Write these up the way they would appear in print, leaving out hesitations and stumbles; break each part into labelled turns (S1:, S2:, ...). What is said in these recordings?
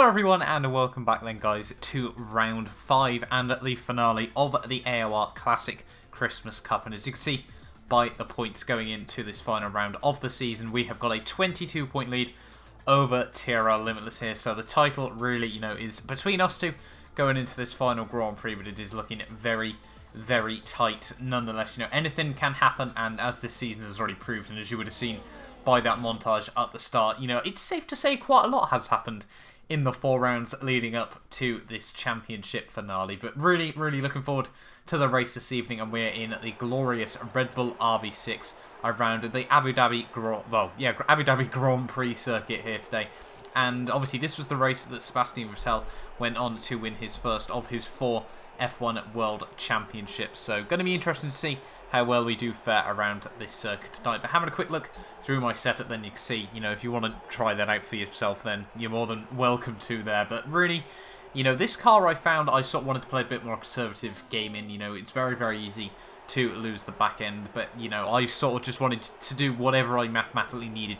S1: Hello everyone and welcome back then guys to round 5 and the finale of the AOR Classic Christmas Cup. And as you can see by the points going into this final round of the season, we have got a 22-point lead over TRL Limitless here. So the title really, is between us two going into this final Grand Prix, but it is looking very, very tight. Nonetheless, anything can happen, and as this season has already proved, and as you would have seen by that montage at the start, it's safe to say quite a lot has happened in the 4 rounds leading up to this championship finale. But really, really looking forward to the race this evening, and we're in the glorious Red Bull RB6 around the Abu Dhabi Grand Prix circuit here today. And obviously this was the race that Sebastian Vettel went on to win his first of his 4 F1 World Championships. So going to be interesting to see how well we do fare around this circuit tonight. But having a quick look through my setup, then you can see, if you want to try that out for yourself, then you're more than welcome to there. But really, this car I found, I sort of wanted to play a bit more conservative gaming. It's very, very easy to lose the back end, but, I sort of just wanted to do whatever I mathematically needed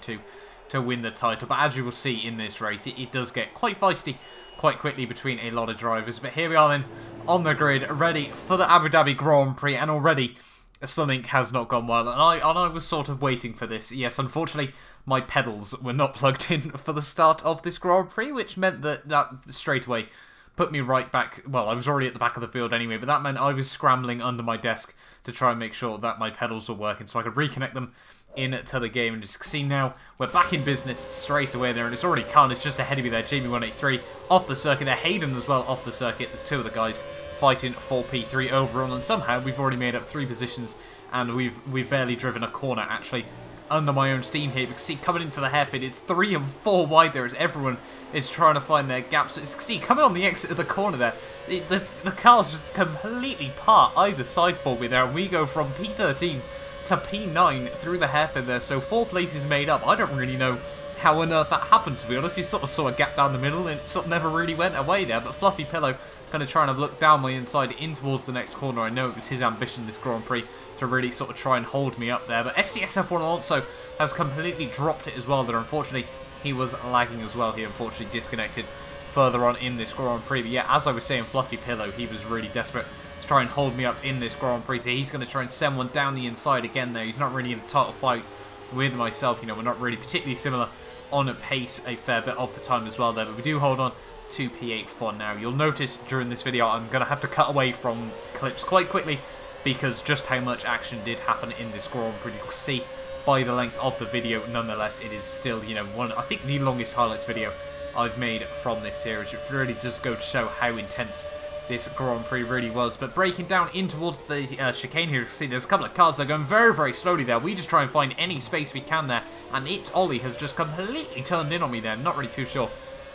S1: to win the title. But as you will see in this race, it does get quite feisty quite quickly between a lot of drivers. But here we are then on the grid, ready for the Abu Dhabi Grand Prix, and already something has not gone well, and I was sort of waiting for this. Yes, unfortunately, my pedals were not plugged in for the start of this Grand Prix, which meant that straight away put me right back. Well, I was already at the back of the field anyway, but that meant I was scrambling under my desk to try and make sure that my pedals were working so I could reconnect them into the game. And just see now, we're back in business straight away there, and it's already Carnage just ahead of me there. JB183 off the circuit there, Hayden as well off the circuit, the two of the guys fighting for P3 overall, and somehow we've already made up 3 positions, and we've barely driven a corner actually under my own steam here. You can see coming into the hairpin, it's 3 and 4 wide there as everyone is trying to find their gaps. So you can see coming on the exit of the corner there, the cars just completely part either side for me there, and we go from P13 to P9 through the hairpin there. So 4 places made up. I don't really know how on earth that happened, to be honest. You sort of saw a gap down the middle and it sort of never really went away there. But Fluffy Pillow kind of trying to look down my inside in towards the next corner. I know it was his ambition this Grand Prix to really sort of try and hold me up there. But SCSF1 also has completely dropped it as well there. Unfortunately, he was lagging as well. He unfortunately disconnected further on in this Grand Prix. But yeah, as I was saying, Fluffy Pillow, he was really desperate to try and hold me up in this Grand Prix. So he's going to try and send one down the inside again there. He's not really in a title fight with myself. We're not really particularly similar on a pace a fair bit of the time as well there, but we do hold on to P8 for now. You'll notice during this video I'm going to have to cut away from clips quite quickly because just how much action did happen in this Grand Prix. You can see by the length of the video, nonetheless, it is still, I think the longest highlights video I've made from this series. It really does go to show how intense this Grand Prix really was. But breaking down in towards the chicane here, you can see there's a couple of cars that are going very, very slowly there. We just try and find any space we can there, and It's Ollie has just completely turned in on me there. Not really too sure,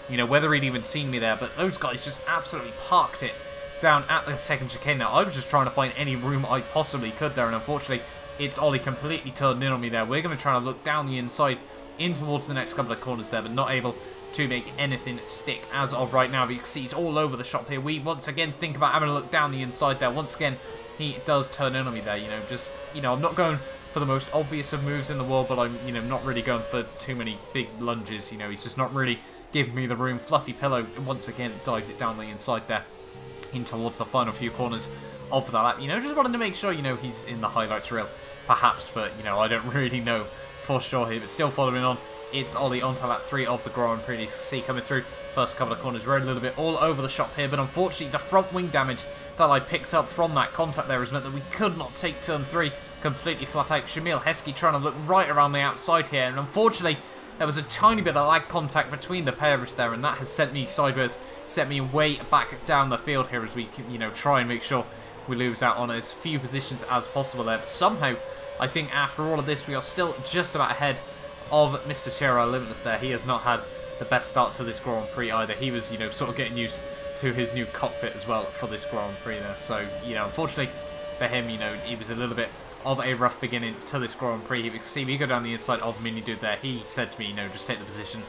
S1: whether he'd even seen me there, but those guys just absolutely parked it down at the second chicane now. I was just trying to find any room I possibly could there, and unfortunately, It's Ollie completely turned in on me there. We're going to try to look down the inside in towards the next couple of corners there, but not able to make anything stick as of right now. But you can see he's all over the shop here. We once again think about having a look down the inside there. Once again, he does turn in on me there. I'm not going for the most obvious of moves in the world, but I'm, not really going for too many big lunges. He's just not really giving me the room. Fluffy Pillow once again dives it down the inside there in towards the final few corners of the lap. Just wanted to make sure, he's in the highlights reel, perhaps, but, I don't really know for sure here, but still following on. It's Ollie onto lap 3 of the Grand Prix. You see coming through first couple of corners. We're a little bit all over the shop here, but unfortunately the front wing damage that I picked up from that contact there has meant that we could not take turn 3 completely flat out. Shamil Heskey trying to look right around the outside here, and unfortunately there was a tiny bit of lag contact between the pair of us there, and that has sent me sideways, sent me way back down the field here as we try and make sure we lose out on as few positions as possible there. But somehow, I think after all of this, we are still just about ahead of Mr. TRL Limitless there. He has not had the best start to this Grand Prix either. He was, sort of getting used to his new cockpit as well for this Grand Prix there. So, unfortunately for him, it was a little bit of a rough beginning to this Grand Prix. You can see me go down the inside of Mini Dude there. He said to me, just take the position.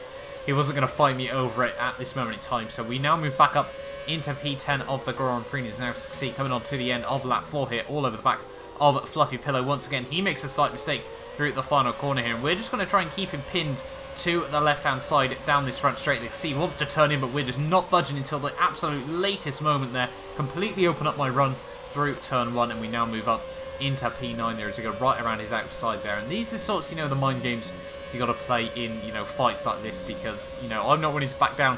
S1: He wasn't going to fight me over it at this moment in time. So we now move back up into P10 of the Grand Prix. As now see coming on to the end of lap 4 here, all over the back of Fluffy Pillow. Once again, he makes a slight mistake through the final corner here, and we're just going to try and keep him pinned to the left-hand side down this front straight. You can see he wants to turn in, but we're just not budging until the absolute latest moment there. Completely open up my run through turn 1, and we now move up into P9 there as we go right around his outside there. And these are sorts, you know, the mind games you got to play in, you know, fights like this, because, you know, I'm not willing to back down,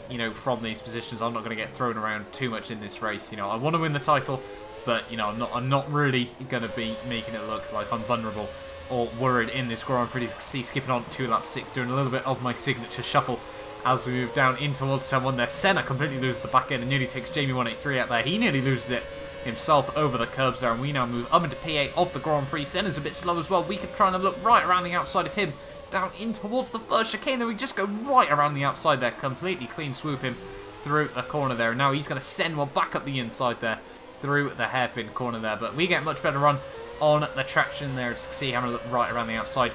S1: you know, from these positions. I'm not going to get thrown around too much in this race. You know, I want to win the title, but, you know, I'm not really going to be making it look like I'm vulnerable or worried in this Grand Prix. You can see skipping on to lap 6, doing a little bit of my signature shuffle as we move down in towards turn 1 there. Senna completely loses the back end and nearly takes Jamie 183 out there. He nearly loses it himself over the curbs there, and we now move up into P8 of the Grand Prix. Senna's a bit slow as well. We could try and look right around the outside of him, down in towards the first chicane. Then we just go right around the outside there, completely clean swoop him through the corner there. Now he's going to send one back up the inside there through the hairpin corner there, but we get a much better run on the traction there. As you can see, having a look right around the outside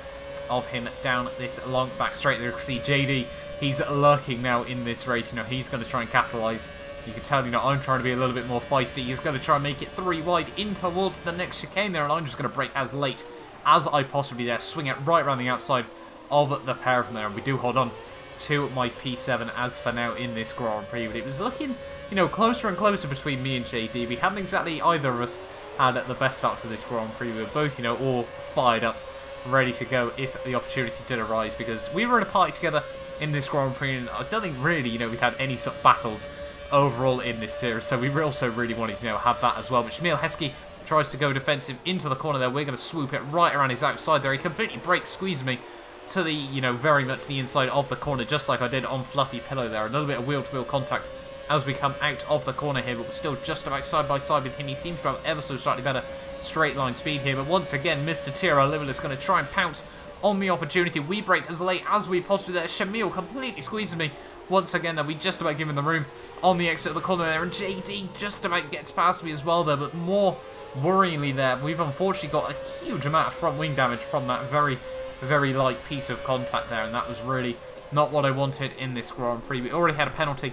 S1: of him down this long back straight there. You can see JD, he's lurking now in this race. You know, he's going to try and capitalise. You can tell, you know, I'm trying to be a little bit more feisty. He's going to try and make it 3 wide in towards the next chicane there, and I'm just going to brake as late as I possibly dare. Swing it right around the outside of the pair from there, and we do hold on to my P7 as for now in this Grand Prix. But it was looking, you know, closer and closer between me and JD. We haven't exactly, either of us, had the best start to this Grand Prix. We were both, you know, all fired up, ready to go if the opportunity did arise, because we were in a party together in this Grand Prix, and I don't think really, you know, we had any sort of battles overall in this series, so we also really wanted to, you know, have that as well. But Shamil Heskey tries to go defensive into the corner there. We're going to swoop it right around his outside there. He completely brakes, squeezes me to the, you know, very much the inside of the corner, just like I did on Fluffy Pillow there. A little bit of wheel-to-wheel contact as we come out of the corner here, but we're still just about side by side with him. He seems to have ever so slightly better straight line speed here, but once again, Mr. TRL Limitless going to try and pounce on the opportunity. We brake as late as we possibly there. Shamil completely squeezes me once again there. We just about give him the room on the exit of the corner there, and JD just about gets past me as well there. But more worryingly there, we've unfortunately got a huge amount of front wing damage from that very, very light piece of contact there, and that was really not what I wanted in this Grand Prix. We already had a penalty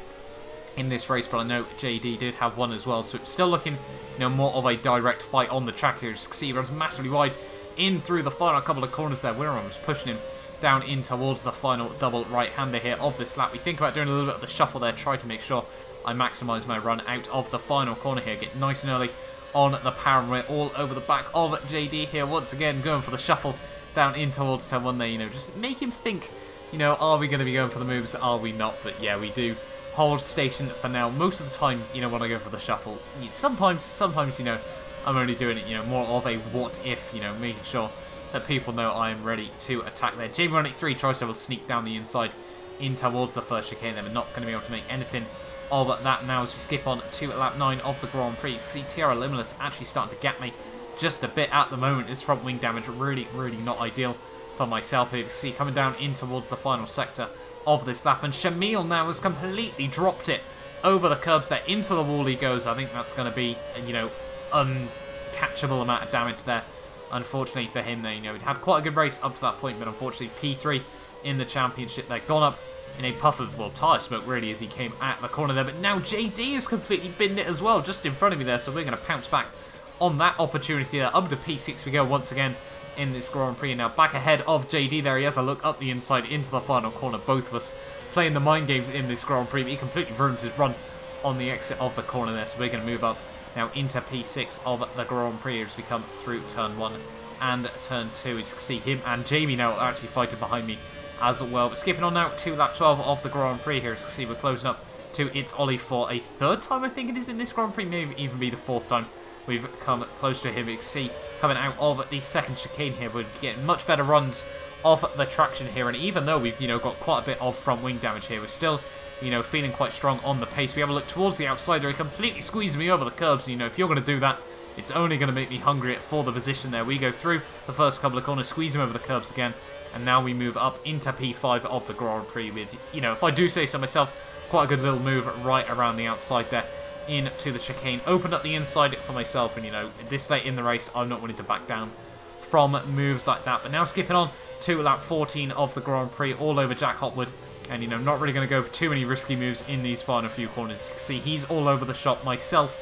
S1: in this race, but I know JD did have one as well, so it's still looking, you know, more of a direct fight on the track here. Just see he runs massively wide in through the final couple of corners there. We're almost pushing him down in towards the final double right-hander here of this lap. We think about doing a little bit of the shuffle there, try to make sure I maximise my run out of the final corner here. Get nice and early on the power, and we're all over the back of JD here once again, going for the shuffle down in towards turn 1 there. You know, just make him think, you know, are we going to be going for the moves, are we not? But yeah, we do hold station for now. Most of the time, you know, when I go for the shuffle, sometimes, you know, I'm only doing it, you know, more of a what if, you know, making sure that people know I am ready to attack there. Jamie 183 tries to sneak down the inside in towards the first chicane there, but not going to be able to make anything of that now as we skip on to lap 9 of the Grand Prix. See TRL Limitless actually starting to gap me just a bit at the moment. It's front wing damage, really not ideal for myself here. You can see coming down in towards the final sector of this lap, and Shamil now has completely dropped it over the curbs there. Into the wall he goes. I think that's going to be, you know, uncatchable amount of damage there, unfortunately for him there. You know, he'd had quite a good race up to that point, but unfortunately P3 in the championship there, gone up in a puff of, well, tyre smoke really as he came at the corner there. But now JD has completely binned it as well, just in front of me there, so we're going to pounce back on that opportunity there. Up to P6 we go once again in this Grand Prix. Now back ahead of JD there. He has a look up the inside into the final corner. Both of us playing the mind games in this Grand Prix. He completely ruins his run on the exit of the corner there, so we're going to move up now into P6 of the Grand Prix as we come through turn 1 and turn 2. As you can see, him and Jamie now are actually fighting behind me as well. But skipping on now to lap 12 of the Grand Prix here. As you can see, we're closing up to It's Ollie for a third time, I think it is, in this Grand Prix. Maybe even be the fourth time we've come close to him. You can see coming out of the second chicane here, we're getting much better runs off the traction here. And even though we've, you know, got quite a bit of front wing damage here, we're still, you know, feeling quite strong on the pace. We have a look towards the outside there. He completely squeezes me over the curbs. You know, if you're going to do that, it's only going to make me hungry for the position there. We go through the first couple of corners, squeeze him over the curbs again, and now we move up into P5 of the Grand Prix with, you know, if I do say so myself, quite a good little move right around the outside there into the chicane. Opened up the inside for myself, and, you know, this late in the race, I'm not willing to back down from moves like that. But now skipping on to lap 14 of the Grand Prix, all over Jack Hotwood, and, you know, not really going to go for too many risky moves in these final few corners. See, he's all over the shop. Myself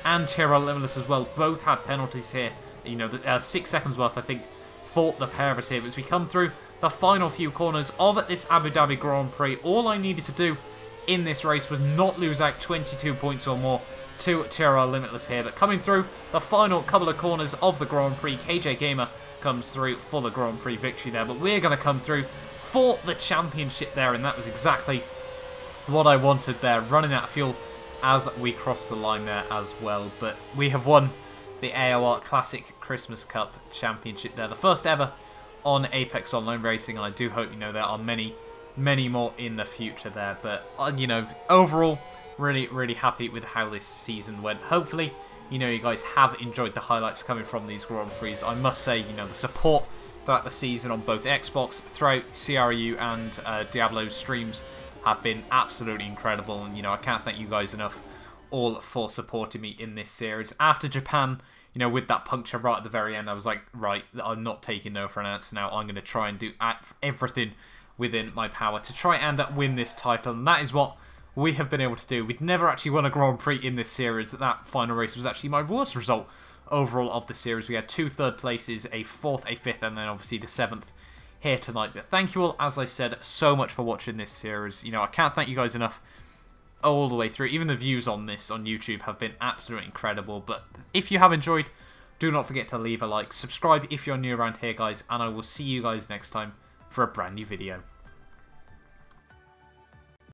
S1: and TRL Limitless as well both had penalties here. You know, 6 seconds worth, I think, for the pair of us here. But as we come through the final few corners of this Abu Dhabi Grand Prix. All I needed to do in this race was not lose out 22 points or more to TRL Limitless here. But coming through the final couple of corners of the Grand Prix, KJ Gamer comes through for the Grand Prix victory there. But we're going to come through for the championship there, and that was exactly what I wanted there, running out of fuel as we cross the line there as well. But we have won the AOR Classic Christmas Cup Championship there, the first ever on Apex Online Racing, and I do hope, you know, there are many more in the future there. But, you know, overall, really happy with how this season went. Hopefully, you know, you guys have enjoyed the highlights coming from these Grand Prix. I must say, you know, the support throughout the season on both Xbox, throughout CRU and Diablo's streams have been absolutely incredible, and, you know, I can't thank you guys enough all for supporting me in this series. After Japan, you know, with that puncture right at the very end, I was like, right, I'm not taking no for an answer now. I'm going to try and do everything within my power to try and win this title, and that is what we have been able to do. We'd never actually won a Grand Prix in this series. That final race was actually my worst result overall of the series. We had 2 third places, a 4th, a 5th, and then obviously the 7th here tonight. But thank you all, as I said, so much for watching this series. You know, I can't thank you guys enough all the way through. Even the views on this on YouTube have been absolutely incredible. But if you have enjoyed, do not forget to leave a like, subscribe if you're new around here, guys, and I will see you guys next time for a brand new video.